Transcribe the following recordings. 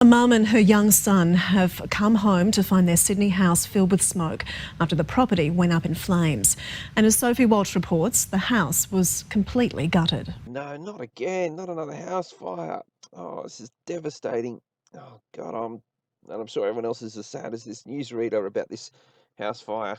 A mum and her young son have come home to find their Sydney house filled with smoke after the property went up in flames. And as Sophie Walsh reports, the house was completely gutted. No, not again. Not another house fire. Oh, this is devastating. Oh God, I'm sure everyone else is as sad as this newsreader about this house fire.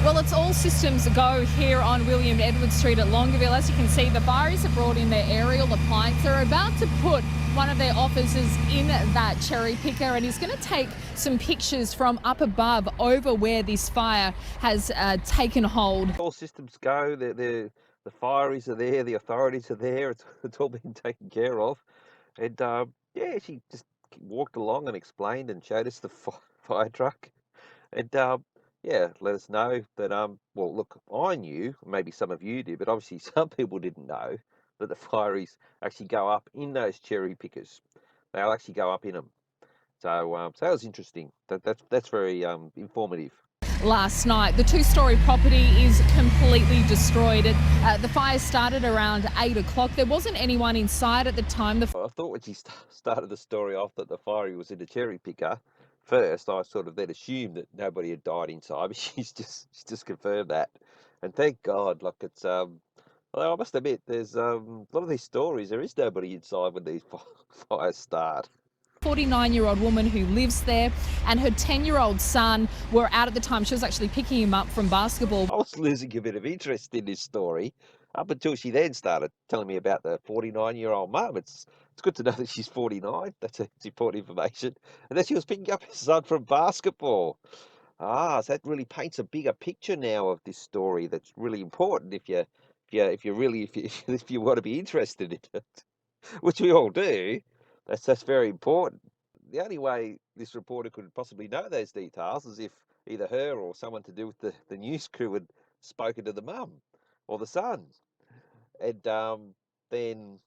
Well, it's all systems go here on William Edward Street at Longueville. As you can see, the fireys have brought in their aerial appliance. They're about to put one of their officers in that cherry picker, and he's going to take some pictures from up above over where this fire has taken hold. All systems go. The fireys are there. The authorities are there. It's all been taken care of. And yeah, she just walked along and explained and showed us the fire truck. And yeah, let us know that well, look, I knew, maybe some of you did, but obviously some people didn't know that the fireys actually go up in those cherry pickers. They'll actually go up in them. So that was interesting. That's very informative. Last night, the two-storey property is completely destroyed. The fire started around 8 o'clock. There wasn't anyone inside at the time. I thought when she started the story off that the fiery was in a cherry picker, first I sort of then assumed that nobody had died inside, but she's just confirmed that, and thank God. Like it's well, I must admit, there's a lot of these stories. There is nobody inside when these fires start. 49-year-old woman who lives there and her 10-year-old son were out at the time. She was actually picking him up from basketball. I was losing a bit of interest in this story up until she then started telling me about the 49-year-old mum. It's good to know that she's 49. That's important information. And then she was picking up her son from basketball. So that really paints a bigger picture now of this story. That's really important if you want to be interested in it, which we all do. That's very important. The only way this reporter could possibly know those details is if either her or someone to do with the news crew had spoken to the mum or the son, and then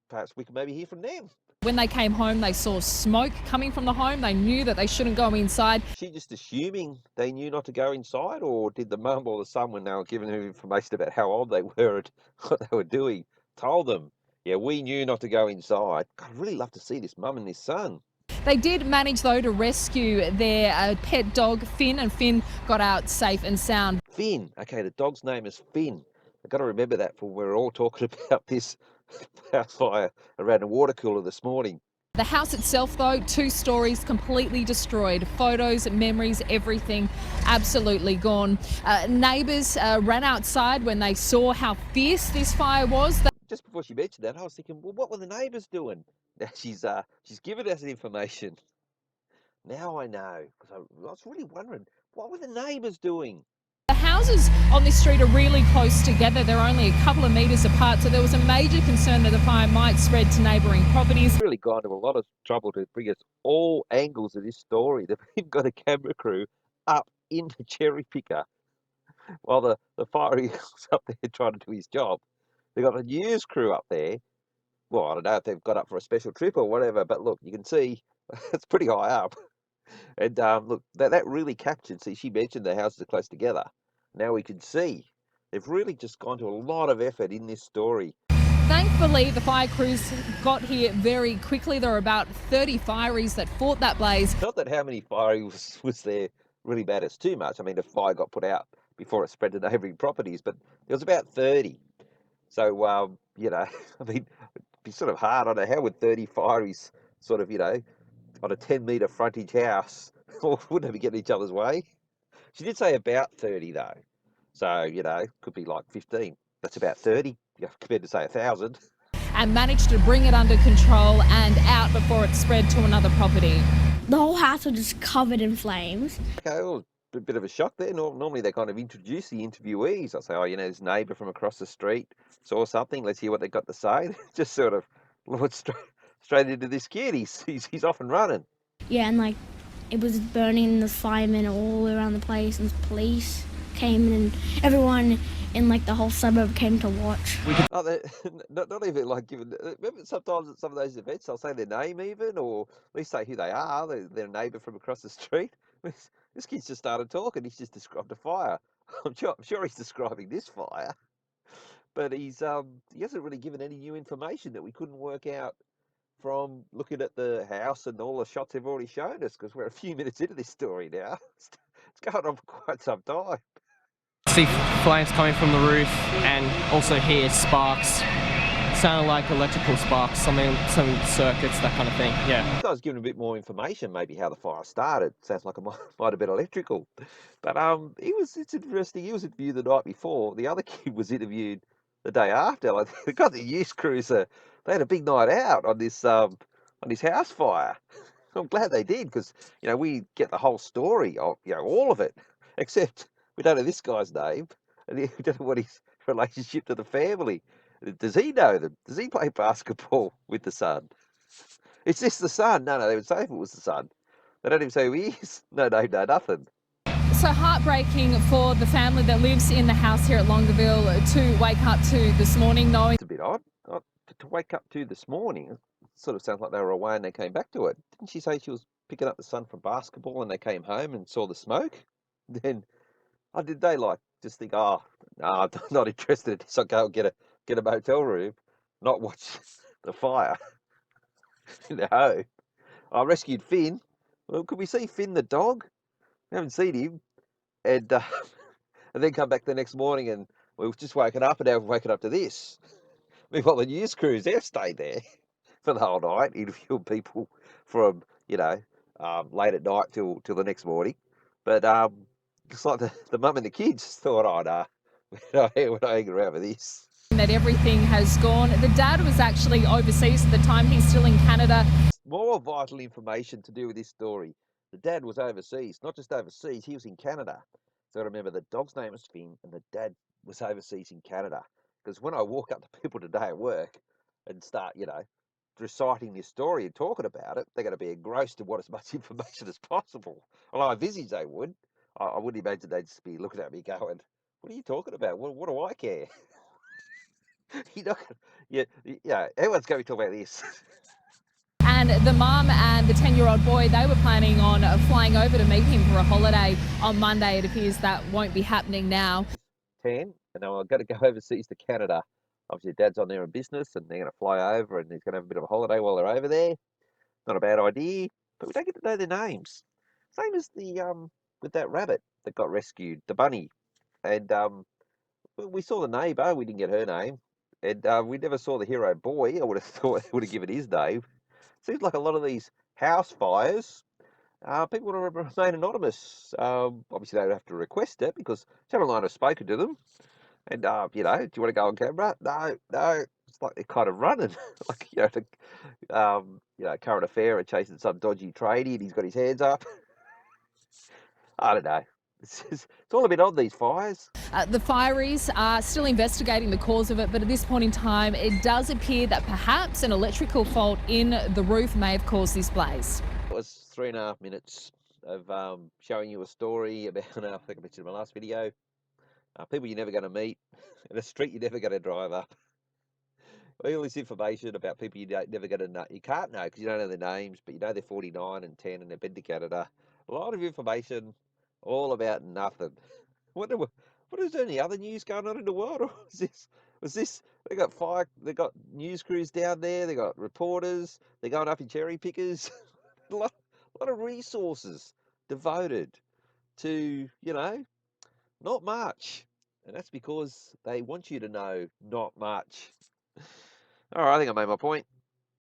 perhaps we could maybe hear from them. When they came home, they saw smoke coming from the home. They knew that they shouldn't go inside. She just assuming they knew not to go inside, or did the mum or the son, when they were giving her information about how old they were and what they were doing, told them, yeah, we knew not to go inside. God, I'd really love to see this mum and this son. They did manage, though, to rescue their pet dog, Finn, and Finn got out safe and sound. Finn. Okay, the dog's name is Finn. I've got to remember that for when we're all talking about this house fire around a water cooler this morning. The house itself, though, 2 stories completely destroyed. Photos, memories, everything absolutely gone. Neighbours ran outside when they saw how fierce this fire was. Just before she mentioned that, I was thinking, well, what were the neighbours doing? Now she's given us information. Now I know, because I was really wondering, what were the neighbours doing? The houses on this street are really close together. They're only a couple of metres apart, so there was a major concern that the fire might spread to neighbouring properties. Really gone to a lot of trouble to bring us all angles of this story. They've even got a camera crew up in the cherry picker while the fiery was up there trying to do his job. They've got a news crew up there. Well, I don't know if they've got up for a special trip or whatever, but look, you can see it's pretty high up. And look, that really captured. See, she mentioned the houses are close together. Now we can see they've really just gone to a lot of effort in this story. Thankfully, the fire crews got here very quickly. There were about 30 fireys that fought that blaze. Not that how many fires was there really matters too much. I mean, the fire got put out before it spread to neighbouring properties, but there was about 30. So, I mean, it'd be sort of hard. I don't know, how would 30 fireys sort of, on a 10-metre frontage house, or wouldn't they be getting each other's way? She did say about 30 though. So, could be like 15. That's about 30 compared to say 1,000. And managed to bring it under control and out before it spread to another property. The whole house was just covered in flames. Okay, well, a bit of a shock there. Normally they kind of introduce the interviewees. I'll say, oh, this neighbour from across the street saw something. Let's hear what they got to say. Just sort of launched straight into this kid. He's off and running. Yeah, and it was burning, the firemen all around the place, and police came in, and everyone in the whole suburb came to watch. Oh, not even like giving. Remember, sometimes at some of those events, they'll say their name even, or at least say who they are. They're a neighbour from across the street. This kid's just started talking. He's just described a fire. I'm sure he's describing this fire, but he hasn't really given any new information that we couldn't work out from looking at the house and all the shots they've already shown us, because we're a few minutes into this story now. It's going on for quite some time. See flames coming from the roof and also hear sparks. Sounded like electrical sparks, some circuits, that kind of thing. Yeah. I was given a bit more information, maybe how the fire started. Sounds like it might have been electrical. But it's interesting. He was interviewed the night before. The other kid was interviewed the day after. Like they got the youth cruiser. They had a big night out on this house fire. I'm glad they did, because we get the whole story of all of it, except we don't know this guy's name, and we don't know what his relationship to the family. Does he know them? Does he play basketball with the son? Is this the son? No, they would say if it was the son. They don't even say who he is. No, nothing. So heartbreaking for the family that lives in the house here at Longueville to wake up to this morning knowing. It's a bit odd. To wake up to this morning, it sort of sounds like they were away and they came back to it. Didn't she say she was picking up the son from basketball and they came home and saw the smoke? Then, did they just think, oh, no, I'm not interested in this. I'll go get a motel room, not watch the fire. No. I rescued Finn. Well, could we see Finn the dog? We haven't seen him. And and then come back the next morning and we've just woken up and now we've woken up to this. Meanwhile, the news crews, they've stayed there for the whole night, interviewing people from, late at night till the next morning. But looks like the mum and the kids thought, oh, no, we're not hanging around with this. That everything has gone. The dad was actually overseas at the time. He's still in Canada. More vital information to do with this story. The dad was overseas, not just overseas, he was in Canada. So I remember the dog's name was Finn and the dad was overseas in Canada. Because when I walk up to people today at work and start, reciting this story and talking about it, they're going to be engrossed in what as much information as possible. Well, I envisage they would. I wouldn't imagine they'd just be looking at me going, what are you talking about? What do I care? Everyone's going to talk about this. And the mum and the 10-year-old boy, they were planning on flying over to meet him for a holiday on Monday. It appears that won't be happening now. 10, and I'm going to go overseas to Canada. Obviously, Dad's on there in business, and they're going to fly over, and he's going to have a bit of a holiday while they're over there. Not a bad idea, but we don't get to know their names. Same as the with that rabbit that got rescued, the bunny, and we saw the neighbour. We didn't get her name, and we never saw the hero boy. I would have thought they would have given his name. Seems like a lot of these house fires. People want to remain anonymous. Obviously, they don't have to request it because Channel 9 have spoken to them. And, do you want to go on camera? No. It's like they're kind of running. Current affair and chasing some dodgy tradie and he's got his hands up. I don't know. It's all a bit odd, these fires. The fireys are still investigating the cause of it, but at this point in time, it does appear that perhaps an electrical fault in the roof may have caused this blaze. It was 3.5 minutes of showing you a story about, I think I mentioned in my last video, people you're never going to meet, and a street you're never going to drive up. All this information about people you're never going to know. You can't know because you don't know their names, but you know they're 49 and 10 and they've been to Canada. A lot of information, all about nothing. What is there any other news going on in the world? Or was this they got news crews down there, they got reporters, they're going up in cherry pickers. a lot of resources devoted to, not much. And that's because they want you to know not much. All right, I think I made my point.